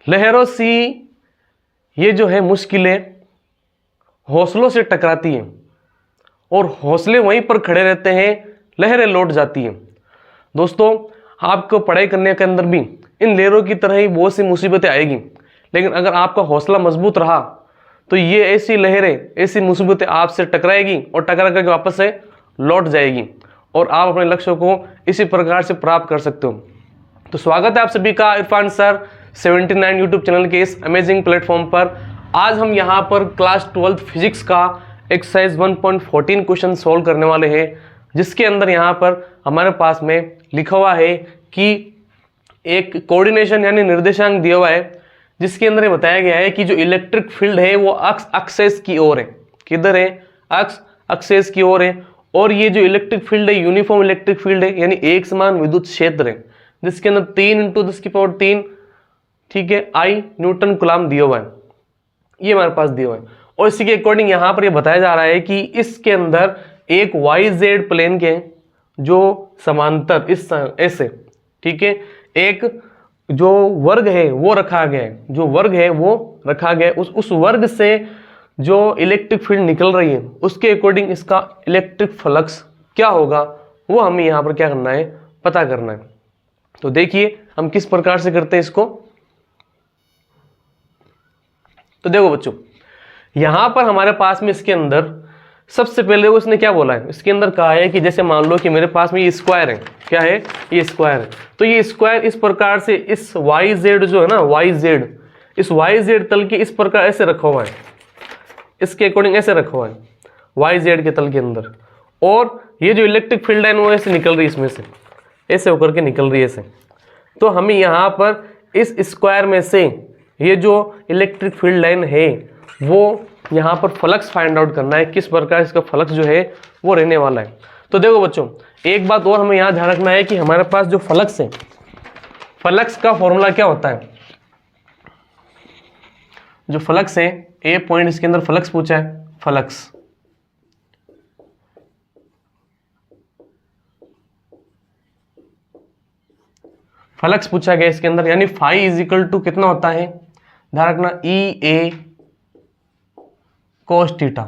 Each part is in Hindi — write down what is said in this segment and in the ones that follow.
लहरों सी ये जो है मुश्किलें हौसलों से टकराती हैं और हौसले वहीं पर खड़े रहते हैं, लहरें लौट जाती हैं। दोस्तों, आपको पढ़ाई करने के अंदर भी इन लहरों की तरह ही बहुत सी मुसीबतें आएगी, लेकिन अगर आपका हौसला मजबूत रहा तो ये ऐसी लहरें, ऐसी मुसीबतें आपसे टकराएगी और टकरा करके वापस से लौट जाएगी और आप अपने लक्ष्यों को इसी प्रकार से प्राप्त कर सकते हो। तो स्वागत है आप सभी का इरफान सर 79 यूट्यूब चैनल के इस अमेजिंग प्लेटफॉर्म पर। आज हम यहाँ पर क्लास 12th फिजिक्स का एक्सरसाइज 1.14 क्वेश्चन सोल्व करने वाले हैं, जिसके अंदर यहाँ पर हमारे पास में लिखा हुआ है कि एक कोऑर्डिनेशन यानी निर्देशांक दिया हुआ है, जिसके अंदर ये बताया गया है कि जो इलेक्ट्रिक फील्ड है वो अक्ष एक्सेस की ओर है। किधर है? अक्ष एक्सेस की ओर है। और ये जो इलेक्ट्रिक फील्ड है यूनिफॉर्म इलेक्ट्रिक फील्ड है, यानी एक समान विद्युत क्षेत्र है, जिसके अंदर 3 × 10⁻3 ठीक है आई न्यूटन कूलम्ब दिया हुआ है। ये हमारे पास दिया हुआ है और इसी के अकॉर्डिंग यहाँ पर ये बताया जा रहा है कि इसके अंदर एक YZ प्लेन के जो समांतर इस ऐसे ठीक है एक जो वर्ग है वो रखा गया है, जो वर्ग है वो रखा गया है। उस वर्ग से जो इलेक्ट्रिक फील्ड निकल रही है उसके अकॉर्डिंग इसका इलेक्ट्रिक फ्लक्स क्या होगा वो हमें यहाँ पर क्या करना है, पता करना है। तो देखिए हम किस प्रकार से करते हैं इसको। तो देखो बच्चों, यहां पर हमारे पास में इसके अंदर सबसे पहले उसने क्या बोला है, इसके अंदर कहा है कि जैसे मान लो कि मेरे पास में ये स्क्वायर है, क्या है ये स्क्वायर है, तो ये स्क्वायर इस प्रकार से इस YZ जो है ना YZ, इस YZ तल के इस प्रकार ऐसे रखा हुआ है, इसके अकॉर्डिंग ऐसे रखा हुआ है YZ के तल के अंदर। और ये जो इलेक्ट्रिक फील्ड है वो ऐसे निकल रही है, इसमें से ऐसे होकर के निकल रही है ऐसे। तो हमें यहाँ पर इस स्क्वायर में से ये जो इलेक्ट्रिक फील्ड लाइन है वो यहाँ पर फ्लक्स फाइंड आउट करना है, किस प्रकार इसका फ्लक्स जो है वो रहने वाला है। तो देखो बच्चों, एक बात और हमें यहाँ ध्यान रखना है कि हमारे पास जो फ्लक्स है, फ्लक्स का फॉर्मूला क्या होता है। जो फ्लक्स है ए पॉइंट, इसके अंदर फ्लक्स पूछा है, फ्लक्स फ्लक्स पूछा गया इसके अंदर, यानी फाई इज इक्वल टू कितना होता है, ध्यान रखना EA cos थीटा।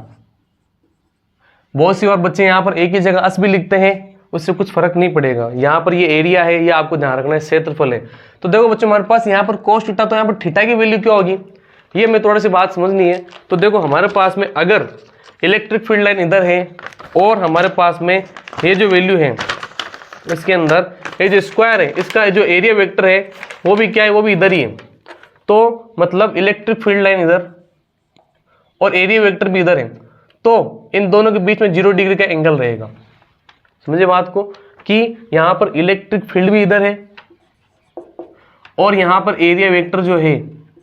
बहुत सी और बच्चे यहाँ पर एक ही जगह अस भी लिखते हैं, उससे कुछ फर्क नहीं पड़ेगा। यहाँ पर ये एरिया है, ये आपको ध्यान रखना है, क्षेत्रफल है। तो देखो बच्चों, हमारे पास यहाँ पर cos थीटा, तो यहाँ पर थीटा की वैल्यू क्या होगी ये हमें थोड़ी सी बात समझनी है। तो देखो हमारे पास में अगर इलेक्ट्रिक फील्ड लाइन इधर है और हमारे पास में ये जो वैल्यू है इसके अंदर ये जो स्क्वायर है, इसका जो एरिया वेक्टर है वो भी क्या है, वो भी इधर ही है। तो मतलब इलेक्ट्रिक फील्ड लाइन इधर और एरिया वेक्टर भी इधर है, तो इन दोनों के बीच में 0 डिग्री का एंगल रहेगा। समझे बात को कि यहाँ पर इलेक्ट्रिक फील्ड भी इधर है और यहाँ पर एरिया वेक्टर जो है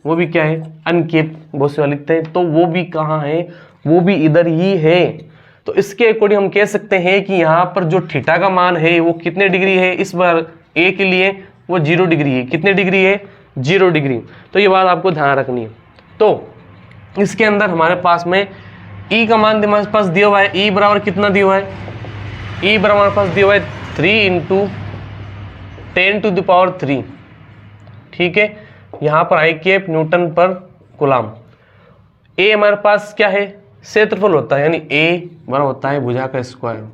वो भी क्या है, अनकेप बहुत से लिखते हैं, तो वो भी कहाँ है, वो भी इधर ही है। तो इसके अकॉर्डिंग हम कह सकते हैं कि यहाँ पर जो थीटा का मान है वो कितने डिग्री है, इस बार ए के लिए वो 0 डिग्री है। कितने डिग्री है, 0 डिग्री। तो ये बात आपको ध्यान रखनी है। तो इसके अंदर हमारे पास में E का मान हमारे पास दिया हुआ है, E बराबर कितना दिया हुआ है, E बराबर हमारे पास दिया हुआ है 3 × 10⁻3 ठीक है। यहाँ पर आई कैप न्यूटन पर कूलम्ब। ए हमारे पास क्या है, क्षेत्रफल होता है, यानी ए बराबर होता है भुजा का स्क्वायर।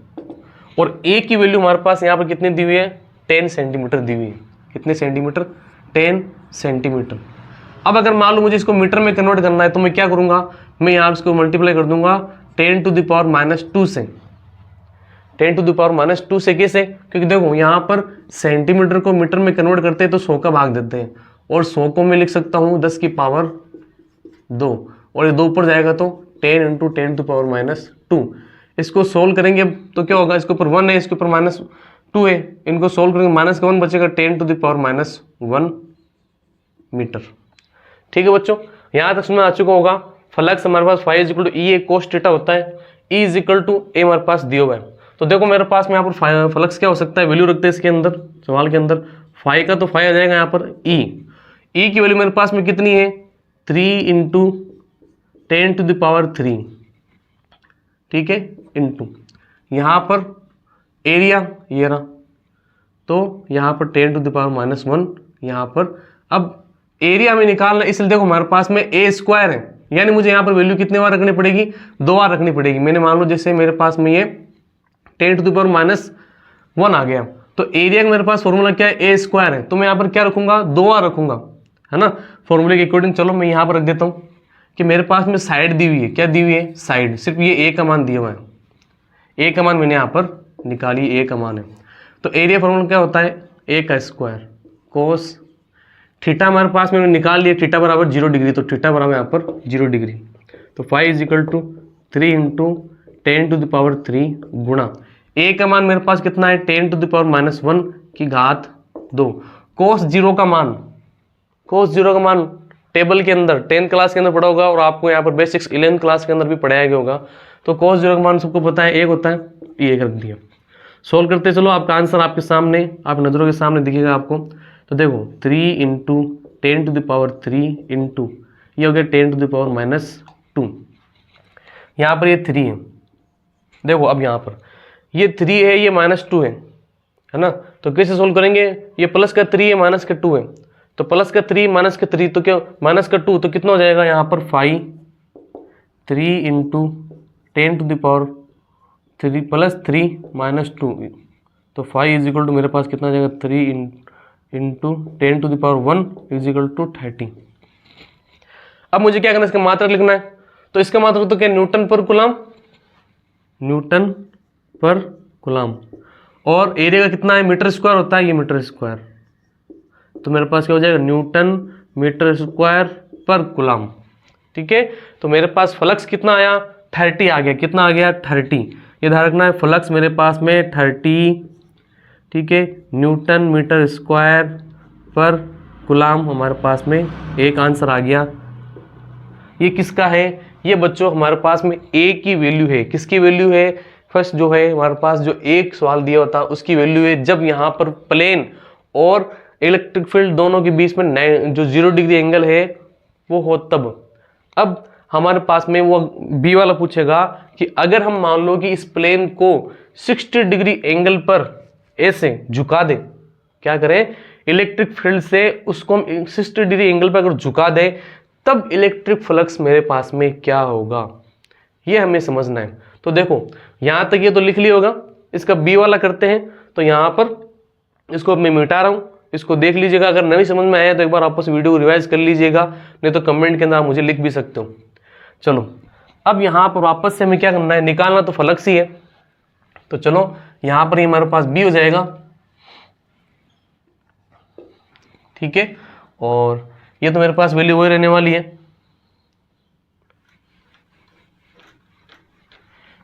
और ए की वैल्यू हमारे पास यहाँ पर कितनी दी हुई है, 10 सेंटीमीटर दी हुई है। कितने सेंटीमीटर, 10 सेंटीमीटर। अब अगर मान लो मुझे इसको मीटर में कन्वर्ट करना है तो मैं क्या करूंगा, मैं यहाँ इसको मल्टीप्लाई कर दूंगा 10⁻⁻2 से। 10⁻⁻2 से कैसे, क्योंकि देखो यहाँ पर सेंटीमीटर को मीटर में कन्वर्ट करते हैं तो 100 का भाग देते हैं, और 100 को मैं लिख सकता हूँ 10⁻2, और ये 2 ऊपर जाएगा तो 10 × 10⁻²। इसको सोल्व करेंगे तो क्या होगा, इसके ऊपर 1 है, इसके ऊपर -2 है, इनको सोल्व करेंगे -1 बचेगा 10⁻⁻1 मीटर। ठीक है बच्चों, यहाँ तक समझ आ चुका होगा। फ्लक्स हमारे पास phi is equal to EA cos theta होता है, E is equal to A हमारे पास दिया हुआ है। तो देखो मेरे पास में यहाँ पर फ्लक्स क्या हो सकता है, वैल्यू रखते हैं इसके अंदर, सवाल के अंदर फाई का, तो फाई आ जाएगा यहाँ पर E की वैल्यू मेरे पास में कितनी है, 3 × 10⁻3 ठीक है, इंटू यहाँ पर एरिया ये रहा, तो यहाँ पर 10⁻⁻1 यहाँ पर। अब एरिया में निकालना, इसलिए देखो हमारे पास में ए स्क्वायर है, यानी मुझे यहाँ पर वैल्यू कितने बार रखनी पड़ेगी, 2 बार रखनी पड़ेगी। मैंने मान लो जैसे मेरे पास में ये 10⁻⁻1 आ गया, तो एरिया का मेरे पास फॉर्मूला क्या है, ए स्क्वायर है, तो मैं यहाँ पर क्या रखूंगा, 2 बार रखूंगा, है ना, फॉर्मूले के अकॉर्डिंग। चलो मैं यहाँ पर रख देता हूँ कि मेरे पास में साइड दी हुई है, क्या दी हुई है, साइड, सिर्फ ये ए का मान दिया हुआ है, ए का मान मैंने यहाँ पर निकाली, ए का मान है। तो एरिया फॉर्मूला क्या होता है, ए का स्क्वायर कोस थीटा, हमारे पास में निकाल लिया, थीटा बराबर 0 डिग्री, तो थीटा बराबर यहाँ पर 0 डिग्री, तो फाई इज इक्वल टू 3 × 10⁻³ गुणा ए का मान मेरे पास कितना है, 10⁻⁻1 की घात 2, कोस 0 का मान, कोस 0 का मान टेबल के अंदर 10th क्लास के अंदर पढ़ा होगा, और आपको यहाँ पर बेसिक्स 11th क्लास के अंदर भी पढ़ाया गया होगा। तो कोस 0 का मान सबको पता है, 1 होता है, ये 1 रख दिया। सोल्व करते चलो, आपका आंसर आपके सामने, आप नजरों के सामने दिखेगा आपको। तो देखो 3 × 10⁻³ इंटू ये हो गया 10⁻⁻2, यहाँ पर ये 3 है, देखो अब यहाँ पर ये 3 है, ये -2 है ना, तो कैसे सोल्व करेंगे, ये प्लस का 3 है, माइनस का 2 है, तो प्लस का 3 माइनस का 3 तो क्या, माइनस का 2 तो कितना हो जाएगा यहाँ पर 5, 3 × 10⁻³ प्लस 3 - 2, तो 5 इज इक्वल टू मेरे पास कितना हो जाएगा, 3 × 10⁻1 इज इक्वल टू 30। अब मुझे क्या करना है, इसका मात्रक लिखना है, तो इसका मात्रक तो क्या, न्यूटन पर कूलम, न्यूटन पर कूलम, और एरिया का कितना है, मीटर स्क्वायर होता है, ये मीटर स्क्वायर, तो मेरे पास क्या हो जाएगा, न्यूटन मीटर स्क्वायर पर कूलम। ठीक है, तो मेरे पास फ्लक्स कितना आया, 30 आ गया, कितना आ गया, 30, ये ध्यान रखना है, फ्लक्स मेरे पास में 30, ठीक है, न्यूटन मीटर स्क्वायर पर कूलम हमारे पास में एक आंसर आ गया। ये किसका है, ये बच्चों हमारे पास में ए की वैल्यू है, किसकी वैल्यू है, फर्स्ट जो है हमारे पास जो एक सवाल दिया होता उसकी वैल्यू है, जब यहाँ पर प्लेन और इलेक्ट्रिक फील्ड दोनों के बीच में जो 0 डिग्री एंगल है वो हो तब। अब हमारे पास में वो बी वाला पूछेगा कि अगर हम मान लो कि इस प्लेन को 60 डिग्री एंगल पर ऐसे झुका दे, क्या करें, इलेक्ट्रिक फील्ड से उसको हम 60 डिग्री एंगल पर अगर झुका दे, तब इलेक्ट्रिक फ्लक्स मेरे पास में क्या होगा, ये हमें समझना है। तो देखो यहां तक ये तो लिख लिया होगा, इसका बी वाला करते हैं। तो यहां पर इसको मैं मिटा रहा हूं, इसको देख लीजिएगा, अगर नहीं समझ में आया तो एक बार आपस वीडियो को रिवाइज कर लीजिएगा, नहीं तो कमेंट के अंदर आप मुझे लिख भी सकते हो। चलो अब यहाँ पर वापस से हमें क्या करना है, निकालना तो फ्लक्स ही है, तो चलो यहाँ पर हमारे पास बी हो जाएगा, ठीक है, और ये तो मेरे पास वैल्यू वही रहने वाली है।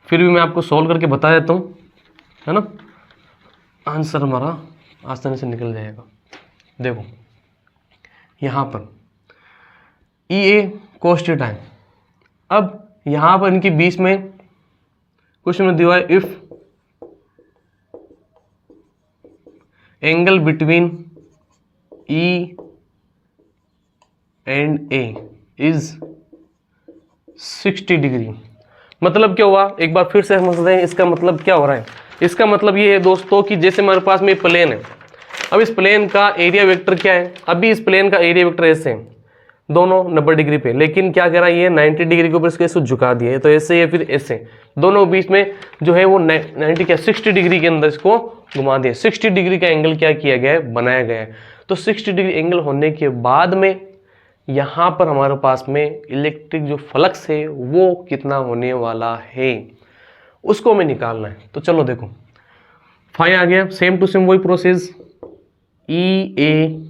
फिर भी मैं आपको सॉल्व करके बता देता हूँ, है ना, आंसर हमारा आसानी से निकल जाएगा। देखो यहाँ पर ई ए cos थीटा है, अब यहाँ पर इनके बीच में क्वेश्चन में दिया है, if angle between E and A is 60 degree, मतलब क्या हुआ, एक बार फिर से समझते हैं इसका मतलब क्या हो रहा है। इसका मतलब ये है दोस्तों कि जैसे हमारे पास में प्लेन है, अब इस प्लेन का एरिया वेक्टर क्या है, अभी इस प्लेन का एरिया वेक्टर ऐसे है, दोनों 90 डिग्री पे, लेकिन क्या कह रहा है, ये 90 डिग्री के ऊपर इसको झुका दिया, तो ऐसे या फिर ऐसे, दोनों बीच में जो है वो 90 क्या 60 डिग्री के अंदर इसको घुमा दिया, 60 डिग्री का एंगल क्या किया गया है, बनाया गया है। तो 60 डिग्री एंगल होने के बाद में यहाँ पर हमारे पास में इलेक्ट्रिक जो फ्लक्स है वो कितना होने वाला है, उसको हमें निकालना है। तो चलो देखो, फाई आ गया, सेम टू सेम वही प्रोसेस, ई ए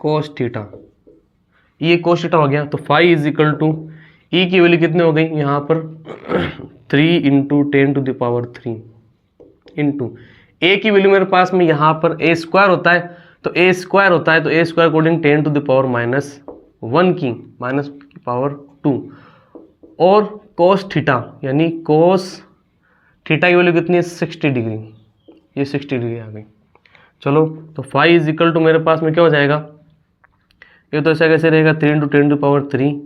cos थीटा, ये cos थीटा हो गया, तो फाई इज इक्वल टू ई की वैल्यू कितनी हो गई यहाँ पर 3 × 10⁻³ इंटू ए की वैल्यू मेरे पास में यहाँ पर ए स्क्वायर होता है, तो ए स्क्वायर होता है, तो ए स्क्वायर अकॉर्डिंग 10⁻⁻1 की -2, और cos थीटा यानी cos थीटा की वैल्यू कितनी है 60 डिग्री, ये 60 डिग्री आ गई। चलो तो फाई इज इक्वल टू मेरे पास में क्या हो जाएगा, ये तो ऐसा कैसे रहेगा 3 × 10⁻³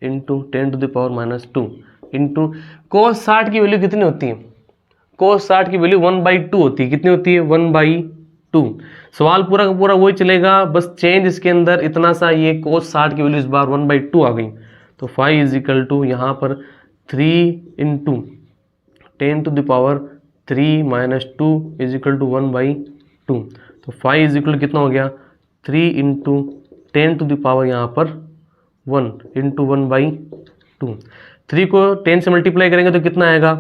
इंटू 10⁻⁻2 इंटू cos 60 की वैल्यू कितनी होती है, cos 60 की वैल्यू 1/2 होती है, कितनी होती है 1/2, सवाल पूरा का पूरा वही चलेगा, बस चेंज इसके अंदर इतना सा, ये cos 60 की वैल्यू इस बार 1/2 आ गई। तो फाई इज इक्वल टू यहाँ पर 3 into 10⁻³ minus 2 is equal to 1/2। तो फाई इज इक्वल कितना हो गया, 3 इंटू 10⁻, यहाँ पर 1 इंटू 1/2। 3 को 10 से मल्टीप्लाई करेंगे तो कितना आएगा,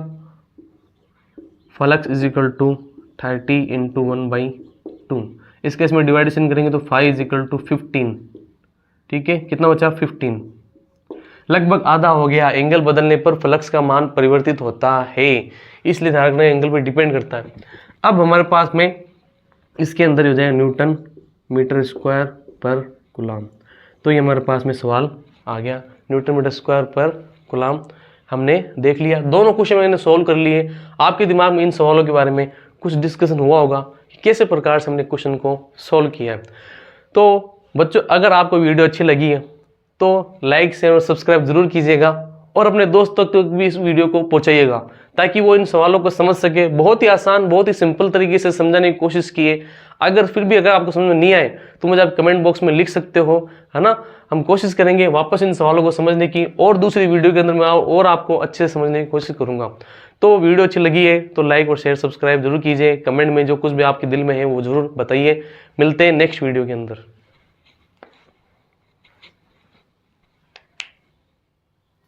flux is equal to 30 into 1/2। इस केस में डिवाइडेशन करेंगे तो फाई इज इक्वल टू 15। ठीक है, कितना बचा, 15। लगभग आधा हो गया। एंगल बदलने पर फ्लक्स का मान परिवर्तित होता है, इसलिए ध्यान रखना एंगल पर डिपेंड करता है। अब हमारे पास में इसके अंदर हो जाएगा न्यूटन मीटर स्क्वायर पर कूलम। तो ये हमारे पास में सवाल आ गया, न्यूटन मीटर स्क्वायर पर कूलम हमने देख लिया। दोनों क्वेश्चन मैंने सोल्व कर लिए। आपके दिमाग में इन सवालों के बारे में कुछ डिस्कशन हुआ होगा कि कैसे प्रकार से हमने क्वेश्चन को सोल्व किया है। तो बच्चों, अगर आपको वीडियो अच्छी लगी है तो लाइक शेयर और सब्सक्राइब जरूर कीजिएगा और अपने दोस्तों तक भी इस वीडियो को पहुंचाइएगा ताकि वो इन सवालों को समझ सके। बहुत ही आसान, बहुत ही सिंपल तरीके से समझाने की कोशिश किए। अगर फिर भी अगर आपको समझ में नहीं आए तो मुझे आप कमेंट बॉक्स में लिख सकते हो, है ना। हम कोशिश करेंगे वापस इन सवालों को समझने की और दूसरी वीडियो के अंदर मैं और आपको अच्छे से समझने की कोशिश करूंगा। तो वीडियो अच्छी लगी है तो लाइक और शेयर सब्सक्राइब जरूर कीजिए। कमेंट में जो कुछ भी आपके दिल में है वो जरूर बताइए। मिलते हैं नेक्स्ट वीडियो के अंदर।